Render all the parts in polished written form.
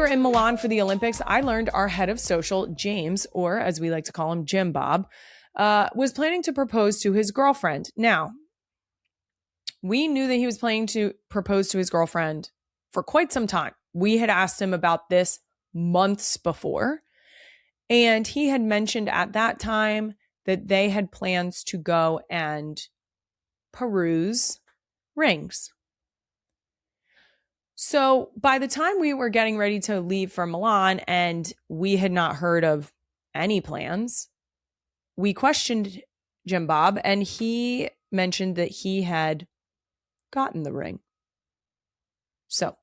were in Milan for the Olympics, I learned our head of social, James, or as we like to call him, Jim Bob, was planning to propose to his girlfriend. Now, we knew that he was planning to propose to his girlfriend for quite some time. We had asked him about this months before, and he had mentioned at that time that they had plans to go and peruse rings. So by the time we were getting ready to leave for Milan and we had not heard of any plans, we questioned Jim Bob, and he mentioned that he had gotten the ring. So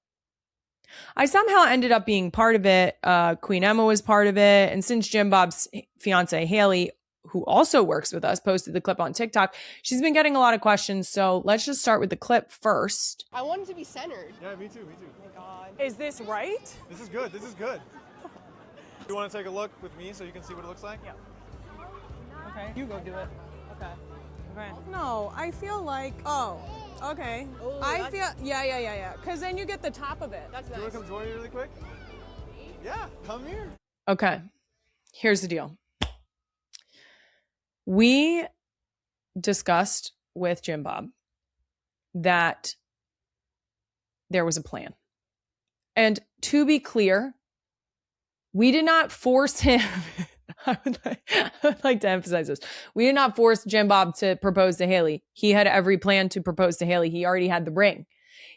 I somehow ended up being part of it. Queen Emma was part of it. And since Jim Bob's fiance, Haley, who also works with us, posted the clip on TikTok, she's been getting a lot of questions. So let's just start with the clip first. I want it to be centered. Yeah, me too, me too. Oh my God. Is this right? This is good, this is good. You want to take a look with me so you can see what it looks like? Yeah. Okay, you go do it. Okay. No, I feel like, okay. Oh, I feel, yeah. Because then you get the top of it. That's Do you nice. want to come join me really quick? Yeah, come here. Okay, here's the deal. We discussed with Jim Bob that there was a plan. And to be clear, we did not force him. I would like to emphasize this. We did not force Jim Bob to propose to Haley. He had every plan to propose to Haley. He already had the ring.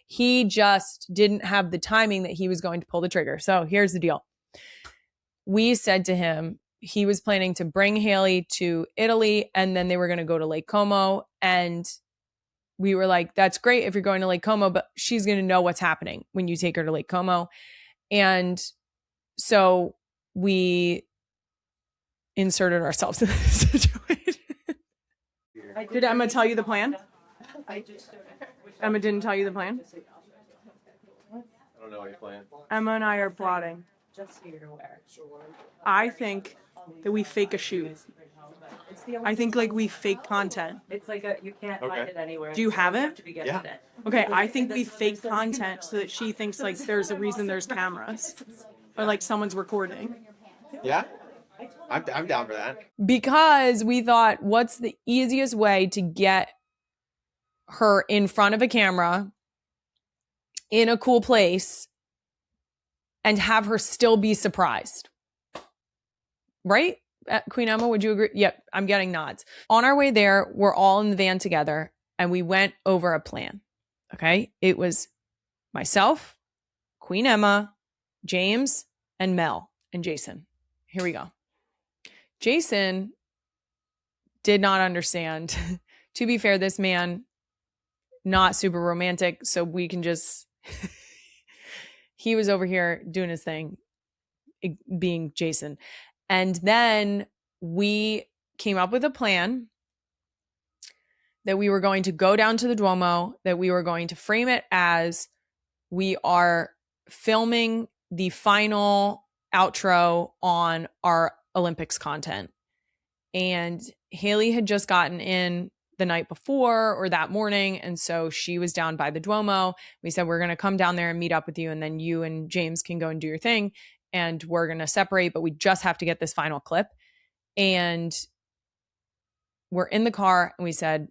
He just didn't have the timing that he was going to pull the trigger. So here's the deal. We said to him, he was planning to bring Haley to Italy, and then they were going to go to Lake Como. And we were like, that's great if you're going to Lake Como, but she's going to know what's happening when you take her to Lake Como. And so we inserted ourselves in this situation. Did Emma tell you the plan? Emma didn't tell you the plan? I don't know your plan. Emma and I are plotting. I think that we fake a shoot. I think like we fake content. It's like you can't find it anywhere. Do you have it? Yeah. Okay, I think we fake content so that she thinks like there's a reason there's cameras. Or like someone's recording. Yeah? I'm down for that. Because we thought, what's the easiest way to get her in front of a camera in a cool place and have her still be surprised? Right? Queen Emma, would you agree? Yep, I'm getting nods. On our way there, we're all in the van together and we went over a plan. Okay? It was myself, Queen Emma, James, and Mel, and Jason. Here we go. Jason did not understand. To be fair, this man, not super romantic, so we can just, he was over here doing his thing, being Jason. And then we came up with a plan that we were going to go down to the Duomo, that we were going to frame it as we are filming the final outro on our Olympics content. And Haley had just gotten in the night before or that morning. And so she was down by the Duomo. We said, we're going to come down there and meet up with you. And then you and James can go and do your thing. And we're going to separate, but we just have to get this final clip. And we're in the car and we said,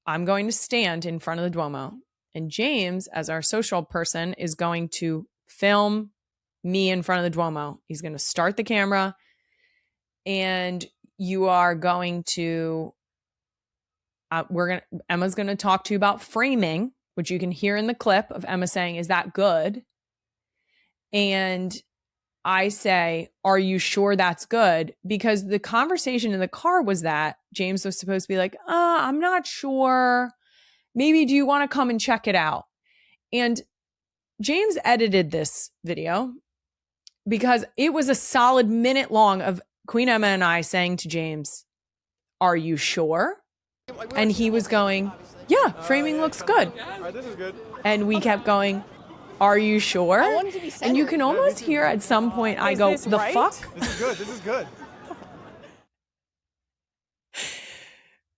I'm going to stand in front of the Duomo. And James, as our social person, is going to film me in front of the Duomo. He's going to start the camera and you are going to, Emma's going to talk to you about framing, which you can hear in the clip of Emma saying, is that good? And I say, are you sure that's good? Because the conversation in the car was that James was supposed to be like, I'm not sure. Maybe do you want to come and check it out? And James edited this video because it was a solid minute long of Queen Emma and I saying to James, are you sure? And he was going, yeah, framing looks good. All right, this is good. And we kept going, are you sure? I want it to be centered. And you can almost hear at some point, I go, the right? fuck? This is good, this is good.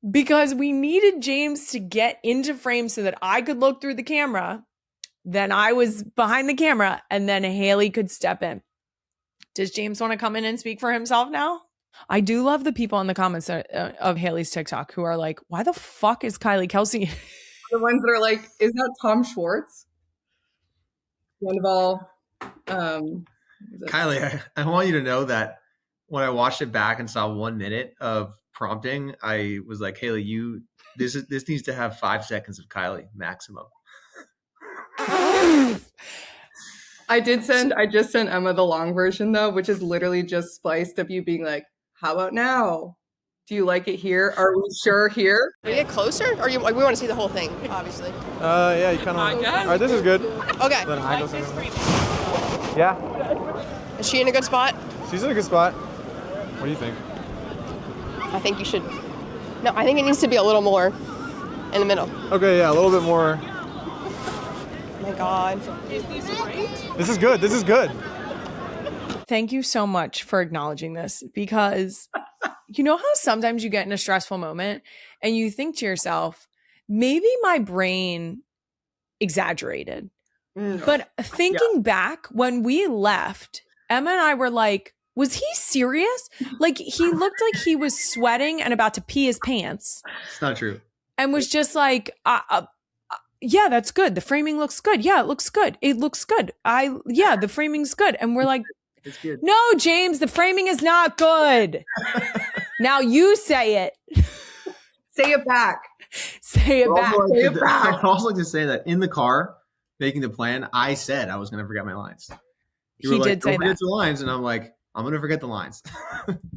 Because we needed James to get into frame so that I could look through the camera then I was behind the camera, and then Haley could step in. Does James want to come in and speak for himself now? I do love the people in the comments of Haley's TikTok who are like, why the fuck is Kylie Kelsey? The ones that are like, is that Tom Schwartz? Wonderful. Kylie, I want you to know that when I watched it back and saw 1 minute of prompting, I was like, Haley, this needs to have 5 seconds of Kylie maximum. I just sent Emma the long version though, which is literally just spliced of you being like, how about now? Do you like it here? Are we sure here? Can we get closer? Or we want to see the whole thing, obviously. Yeah, you kind of. All right, this is good. Okay. Then hide us. Yeah, Is she in a good spot? she's in a good spot. What do you think? I think you should. No, I think it needs to be a little more in the middle. Okay, yeah, a little bit more. Oh my God. This is good. This is good. Thank you so much for acknowledging this, because you know how sometimes you get in a stressful moment and you think to yourself, maybe my brain exaggerated. But thinking back, when we left, Emma and I were like, was he serious? Like, he looked like he was sweating and about to pee his pants. It's not true. And was just like, yeah, that's good. The framing looks good. Yeah, it looks good. It looks good. Yeah, the framing's good. And we're like, It's good. no, James, the framing is not good. Now you say it. Say it back. Say it back. I would also like to say that in the car, making the plan, I said I was going to forget my lines. You He were like, did say "Don't forget that. the lines," and I'm like, I'm going to forget the lines.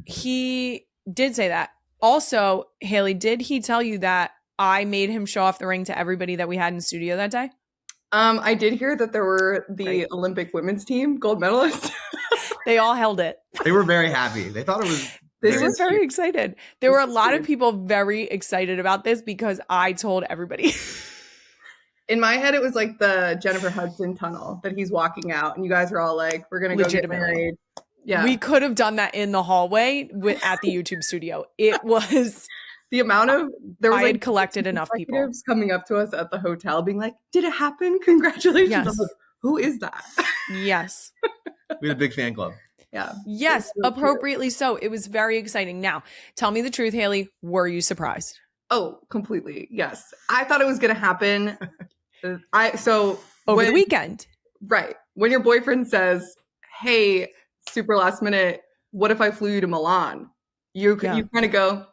He did say that. Also, Haley, did he tell you that I made him show off the ring to everybody that we had in studio that day? I did hear that there were the Olympic women's team gold medalists. They all held it. They were very happy. They thought it was. They This were is very cute. excited. There were a This is lot of cute. people very excited about this because I told everybody. In my head, it was like the Jennifer Hudson tunnel that he's walking out, and you guys are all like, "We're gonna go get Legitimately. married." Yeah, We could have done that in the hallway at the YouTube studio. It was, the amount of there was I like had collected enough people. executives coming up to us at the hotel, being like, "Did it happen? Congratulations!" Yes. I'm like, who is that? Yes. We had a big fan club. Yeah. Yes, really cute. appropriately so. It was very exciting. Now, tell me the truth, Haley. Were you surprised? Oh, completely. Yes, I thought it was gonna happen. Over when- the weekend. Right. When your boyfriend says, "Hey, super last minute, what if I flew you to Milan?" You kind of go,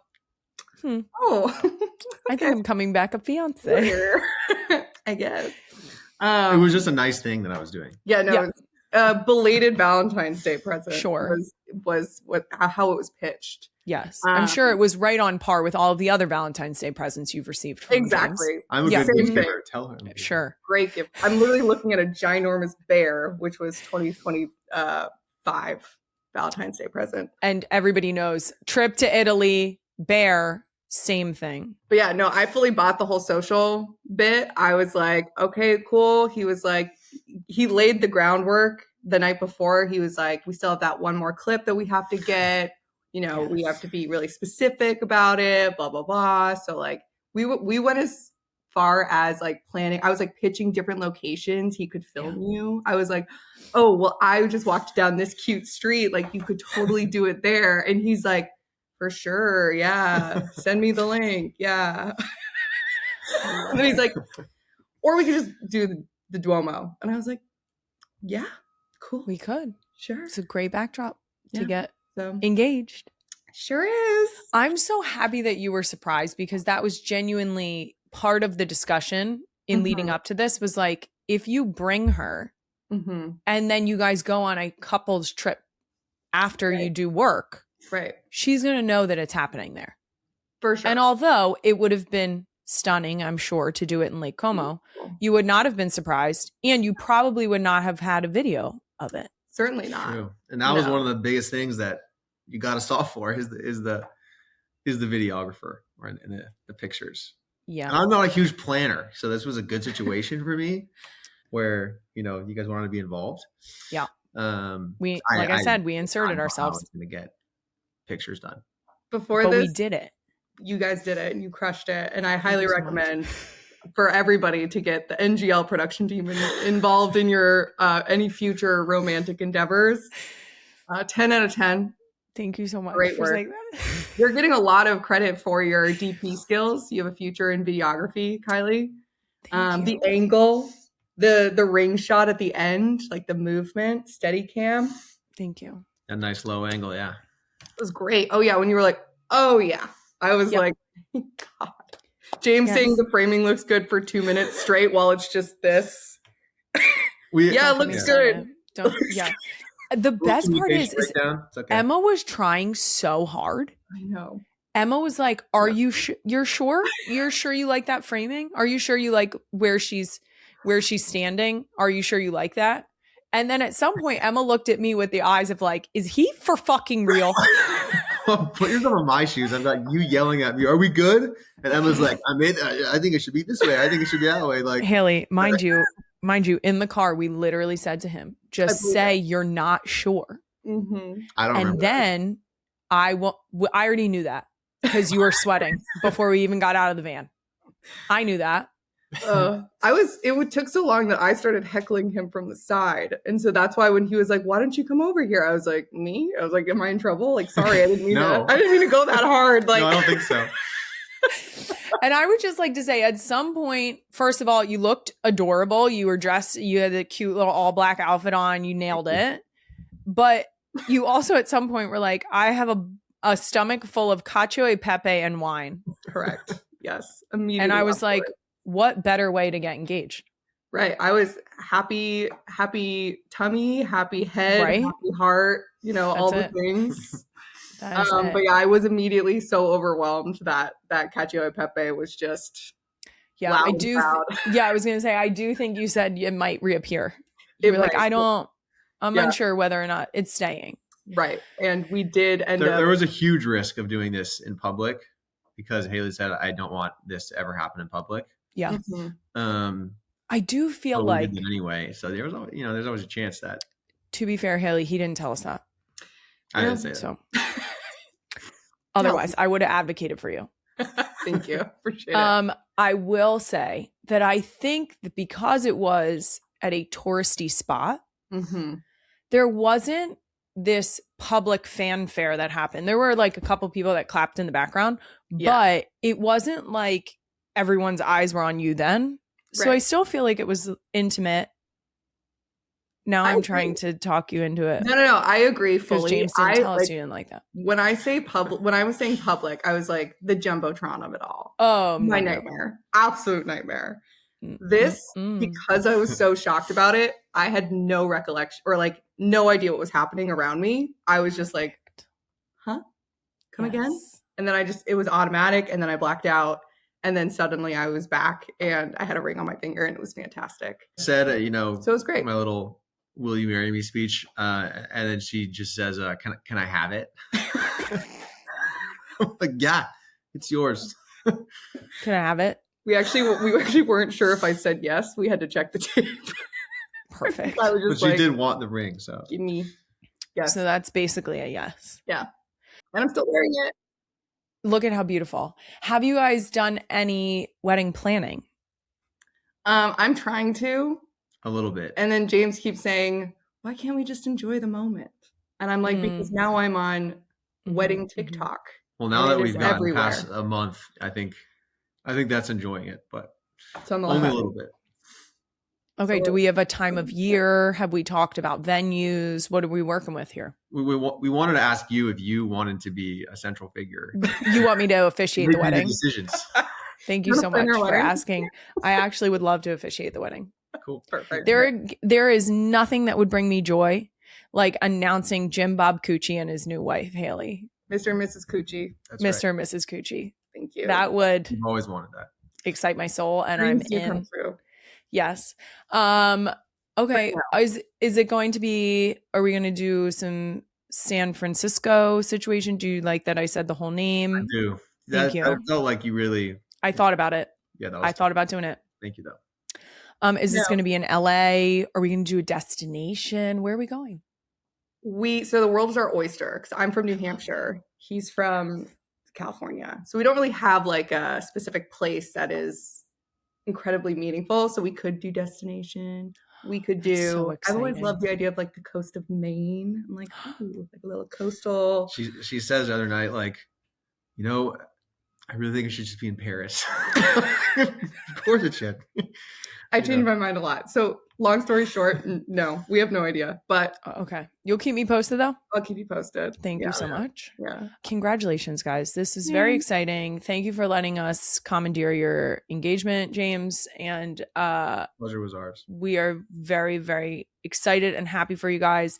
"Oh, I think I'm coming back a fiance. here." I guess. It was just a nice thing that I was doing. Yeah, no, Yeah. belated Valentine's Day present. Sure. was how it was pitched. Yes. I'm sure it was right on par with all of the other Valentine's Day presents you've received from James. Exactly. I'm a Yeah. good Same gift thing. giver. Tell her. Sure. Great gift. I'm literally looking at a ginormous bear, which was 2025 Valentine's Day present. And everybody knows trip to Italy, bear, same thing. But yeah, no, I fully bought the whole social bit. I was like, okay, cool. He was like, he laid the groundwork the night before. He was like, we still have that one more clip that we have to get. You know, we have to be really specific about it, blah, blah, blah. So like we went as far as like planning. I was like pitching different locations he could film you. I was like, oh, well, I just walked down this cute street. Like you could totally do it there. And he's like, for sure. Yeah. Send me the link. Yeah. And then he's like, or we could just do the Duomo. And I was like, yeah, cool. We could. Sure. It's a great backdrop to Yeah. get So engaged. sure is. I'm so happy that you were surprised because that was genuinely part of the discussion in leading up to this was like, if you bring her Mm-hmm. and then you guys go on a couple's trip after you do work, Right. she's going to know that it's happening there. For sure. And although it would have been stunning, I'm sure, to do it in Lake Como, you would not have been surprised and you probably would not have had a video of it. Certainly not. True. And that was No. one of the biggest things that you got to solve for is the videographer or in the pictures. Yeah. And I'm not a huge planner, so this was a good situation for me where, you guys wanted to be involved. Yeah. We, Like I said, we inserted ourselves, going to get pictures done. Before but this, we did it. you guys did it and you crushed it. And I highly you so much. recommend for everybody to get the NGL production team involved in your any future romantic endeavors. 10 out of 10. Thank you so much Great for work. saying that. You're getting a lot of credit for your DP skills. You have a future in videography, Kylie. Thank you. The angle, the ring shot at the end, like the movement, steady cam. Thank you. A nice low angle, yeah. It was great. Oh yeah, when you were like, oh yeah. I was Yep. like, God. James Yes. saying the framing looks good for 2 minutes straight while it's just this. We, Yeah, it Don't get me looks started. good. Yeah. The best part is breakdown. It's okay. Emma was trying so hard. I know. Emma was like, "Are you you're sure? You're sure you like that framing? Are you sure you like where she's standing? Are you sure you like that?" And then at some point, Emma looked at me with the eyes of like, "Is he for fucking real?" Put yourself in my shoes. I'm like, you yelling at me, "Are we good?" And Emma's like, I think it should be this way. I think it should be that way. Like, Haley, mind you, in the car, we literally said to him, "Just say you're not sure." Mm-hmm. I don't And remember. then I already knew that because you were sweating before we even got out of the van. I knew that. It took so long that I started heckling him from the side. And so that's why when he was like, "Why don't you come over here?" I was like, "Me?" I was like, "Am I in trouble?" Like, sorry, I didn't mean No. to. I didn't mean to go that hard. Like, No, I don't think so. And I would just like to say at some point, first of all, you looked adorable. You were dressed, you had a cute little all black outfit on, you nailed it. But you also at some point were like, I have a stomach full of cacio e pepe and wine. correct. Yes. Immediately. And I was after like, it. what better way to get engaged? Right. I was happy tummy, happy head, Right? happy heart, all the That's it. things. That is it. But yeah, I was immediately so overwhelmed that cacio e pepe was just Yeah, loud I and do. proud. I was going to say, I do think you said it might reappear. It You were like, might. I'm Yeah. unsure whether or not it's staying. Right. And we did end up. There was a huge risk of doing this in public because Haley said, "I don't want this to ever happen in public." Yeah. Mhm. I do feel But we like, did it anyway. So there's always a chance that to be fair, Haley, he didn't tell us that. I didn't say that. So otherwise, I would have advocated for you. Thank you. Appreciate it. I will say that I think that because it was at a touristy spot, Mm-hmm. there wasn't this public fanfare that happened. There were like a couple people that clapped in the background, but it wasn't like everyone's eyes were on you then. So I Right. still feel like it was intimate. Now I I'm agree. trying to talk you into it. No. I agree Because fully. James didn't tell us you didn't like that. When I say public, when I was saying public, I was like the jumbotron of it all. Oh, My no. nightmare. Absolute nightmare. Mm, This, mm. because I was so shocked about it, I had no recollection or like no idea what was happening around me. I was just like, huh? Come again? Yes. And then it was automatic and then I blacked out. And then suddenly I was back and I had a ring on my finger and it was fantastic. I said, So it was great. my little "Will you marry me" speech, and then she just says, "Can I have it?" I'm like, yeah, it's yours. Can I have it? We actually weren't sure if I said yes. We had to check the tape. Perfect. I was But just she like, did want the ring, so give me. Yes. So that's basically a yes. And I'm still wearing it. Look at how beautiful. Have you guys done any wedding planning? I'm trying to. a little bit. And then James keeps saying, why can't we just enjoy the moment? And I'm like, because now I'm on wedding TikTok. Well, now and that it we've is gotten everywhere. past a month, I think that's enjoying it, but So I'm only like, a little bit. Okay. So Do we have a time of year? Have we talked about venues? What are we working with here? We wanted to ask you if you wanted to be a central figure. You want me to officiate the Making wedding? decisions. Thank you You so wanna plan much your for wedding? asking. I actually would love to officiate the wedding. Cool. perfect. There is nothing that would bring me joy like announcing Jim Bob Cucci and his new wife, Haley. Mr. and Mrs. Coochie. That's Mr. right. and Mrs. Cucci. Thank you. That would You've always wanted that. excite my soul and Dreams I'm do in. come true. Yes. Okay. Is it going to be, are we going to do some San Francisco situation? Do you like that I said the whole I name? do. Thank you. That felt like you really. I thought about it. Yeah, that was. I thought about doing it. Thank you, though. Is this No. going to be in LA? Are we going to do a destination? Where are we going? So the world is our oyster because I'm from New Hampshire. He's from California. So we don't really have like a specific place that is incredibly meaningful. So we could do destination. We could That's do. so I've always exciting. loved the idea of like the coast of Maine. I'm like, ooh, like a little coastal. She says the other night, like, you know, I really think it should just be in Paris. Of course it should. I changed my mind a lot. So long story short, no, we have no idea, but Okay. You'll keep me posted though? I'll keep you posted. Thank Yeah. you so much. Yeah. Congratulations, guys. This is very exciting. Thank you for letting us commandeer your engagement, James. And Pleasure was ours. we are very, very excited and happy for you guys.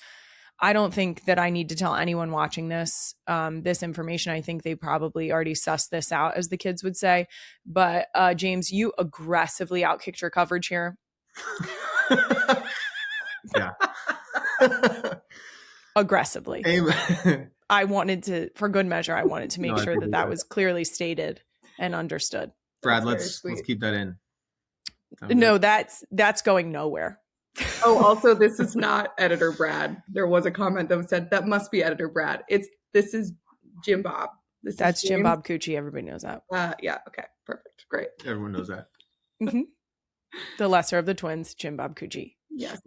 I don't think that I need to tell anyone watching this this information. I think they probably already sussed this out, as the kids would say. But James, you aggressively outkicked your coverage here. Yeah. Aggressively. Amen. I wanted to, for good measure, I wanted to make No, I sure that believe that that. was clearly stated and understood. Brad, That's very let's sweet. keep that in. No, that's going nowhere. Oh, also, this is not editor Brad. There was a comment that said that must be editor Brad. This is Jim Bob. That's Jim James. Bob Cucci. Everybody knows that. Yeah. Okay. Perfect. Great. Everyone knows that. The lesser of the twins, Jim Bob Cucci. Yes.